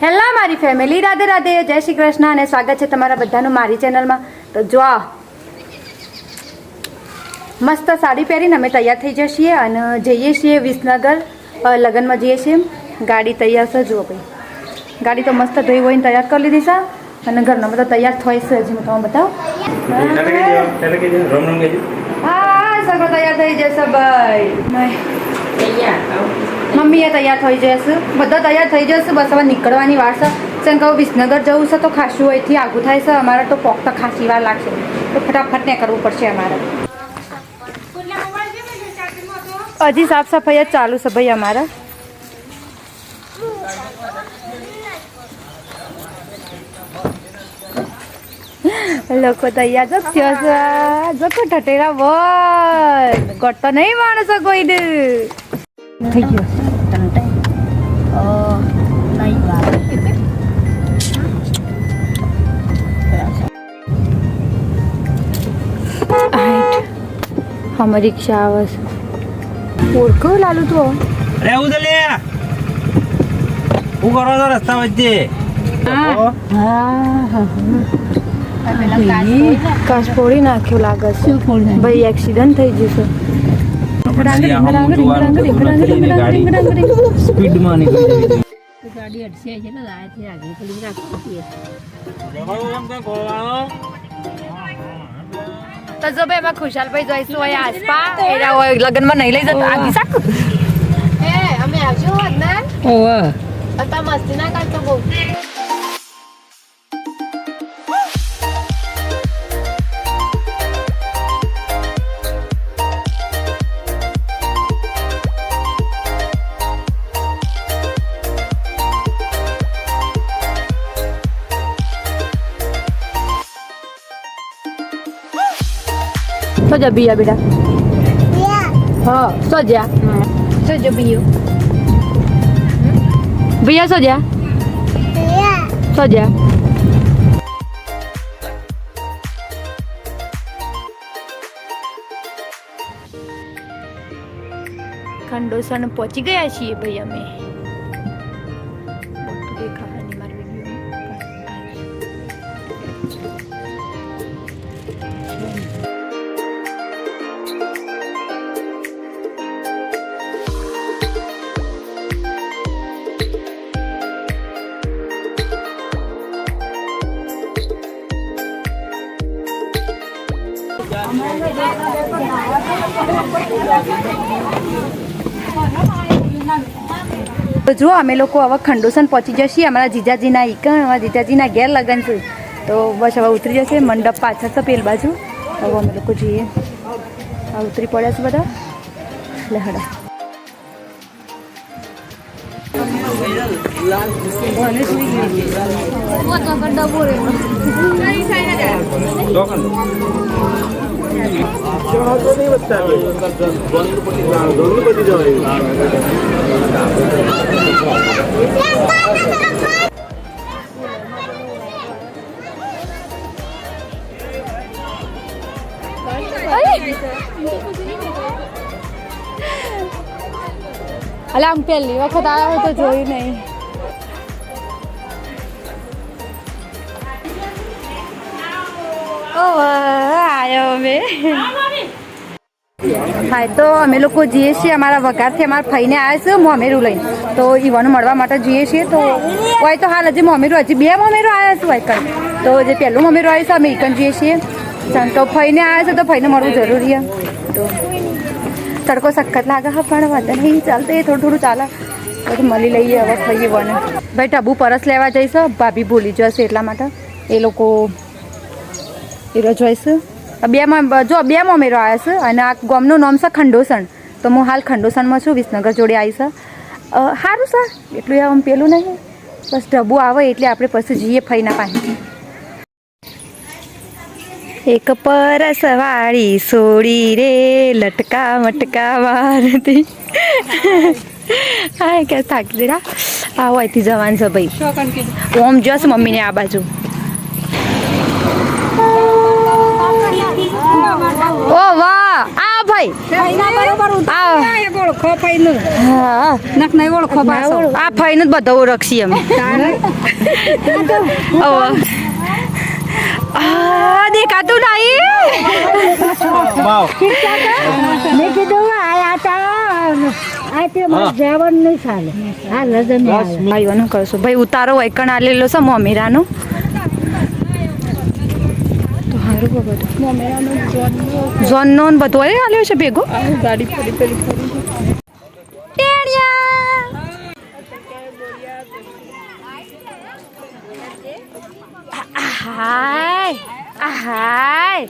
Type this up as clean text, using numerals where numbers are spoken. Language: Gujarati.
હેલો મારી ફેમિલી, રાધે રાધે, જય શ્રી કૃષ્ણ અને સ્વાગત છે તમારા બધાનું મારી ચેનલમાં. તો જો મસ્ત સાડી પહેરીને અમે તૈયાર થઈ જઈએ છીએ અને જઈએ છીએ વિસનગર લગ્નમાં જઈએ છીએ. ગાડી તૈયાર છે, જુઓ ભાઈ, ગાડી તો મસ્ત ધોઈ હોઈને તૈયાર કરી લીધી છે અને ઘરના બધા તૈયાર થઈ છે. હજી હું તમને બતાવું. હા, સગો તૈયાર થઈ જશે ભાઈ. મમ્મી એ તૈયાર થઈ જશે, બધા તૈયાર થઈ જશે. બસ હવે નીકળવાની વાર છે. જેમ કહું વિસનગર જવું છે તો ખાસું અહીંથી આગું થાય છે. અમારે તો પોકતા ખાસી વાર લાગશે, તો ફટાફટ ને કરવું પડશે અમારે. હજી સાફ સફાઈ જ ચાલુ છે ભાઈ અમારે. લોકો તૈયાર જ થયો છે. જતો ઠટેરા બોલ ગોટતો નહીં માણસો કોઈને થઈ ગયો. હમ રિક્ષા આવે છે. ઓળખો લાલુ તો રહેવું તો લે. હું કરો છો રસ્તા વચ્ચે? કાચ ફોડી નાખ્યો લાગે છે ભાઈ. એક્સિડન્ટ થઈ ગયું છે. સ્પીડમાં નીકળી ગાડી અડસે છે ને આથી આગળ પડી રાખી. તો જો ભાઈ એમાં ખુશાલભાઈ જોઈશું હોય આસપા એરા હોય લગ્નમાં નહીં લઈ જતો આગી શાક. અમે આવજો અદનાન. ઓહ અતા મસ્તી ના કરતો બહુ. સોજા બિયા બેટા. હા સોજા સોજો બિયો બિયા સોજા સોજા. ખંડોસણ પહોંચી ગયા છીએ ભાઈ અમે. દેખાવાની મારી તો જો અમે લોકો હવે ખંડોસન પહોંચી જશે. અમારા જીજાજીના ઈકણ, અમારા જીજાજીના ઘેર લગન છે. તો બસ હવે ઉતરી જશે. મંડપ પાછળ છે પેલ બાજુ. હવે અમે લોકો જઈએ. ઉતરી પડ્યા છે બધા. એટલે હડા અલા આમ પહેલી વખત આવ્યા હોય તો જોયું નહીં. આવ્યો અમે. હા તો અમે લોકો જઈએ છીએ અમારા વઘારથી. અમારા ફઈને આવ્યા છે મોમેરું લઈને, તો ઈવાનું મળવા માટે જઈએ છીએ. તો હોય તો હાલ હજી મોમેરું, હજી 2 મોમેરું આવ્યા છે હોય કઈ. તો જે પહેલું મોમેરું આવ્યું છે અમે ઈકન જઈએ છીએ. તો ફઈને આવ્યા છે તો ફઈને મળવું જરૂરી છે. તો તડકો સખત લાગે હા, પણ વાંધો નહીં, ચાલશે થોડું થોડું ચાલે. બધું મળી લઈએ હવે ખાઈએ બને. ભાઈ ટબુ પરસ લેવા જઈશ. ભાભી ભૂલી જશે એટલા માટે એ લોકો એ જોઈશું. 2 મોમેરો આવ્યા છે અને આ ગામનું નામ છે ખંડોસણ. તો હું હાલ ખંડોસણમાં છું, વિસનગર જોડે આવી છે. સારું છે એટલું આમ પેલું નહીં. બસ ડબ્બુ આવે એટલે આપણે પછી જઈએ ફઈના પાસે. એક પરસ વાળી સોડી રે લટકા મટકા વારતી. હા કે થાકી દેડા. આવો અહીંથી જવાનું છે ભાઈ. ઓમ જશ મમ્મીને આ બાજુ. ઓ વાહ, આ ભાઈ આ ઓળખો ફઈનું હા નક નહીં ઓળખો પાછો આ ફઈને જ બધા ઓળખશી અમે દેખાતું નહીં વાવ મેં કીધું આયા તા જવાનું નહીં ચાલે હા લજન ભાઈઓનું કરશું ભાઈ ઉતારો વૈકણ આલેલો છે મોમેરાનો તો સારું બધું જોનનો ને બધું એ આલ્યો છે ભેગો ગાડી ફરી ફરી હાય હાય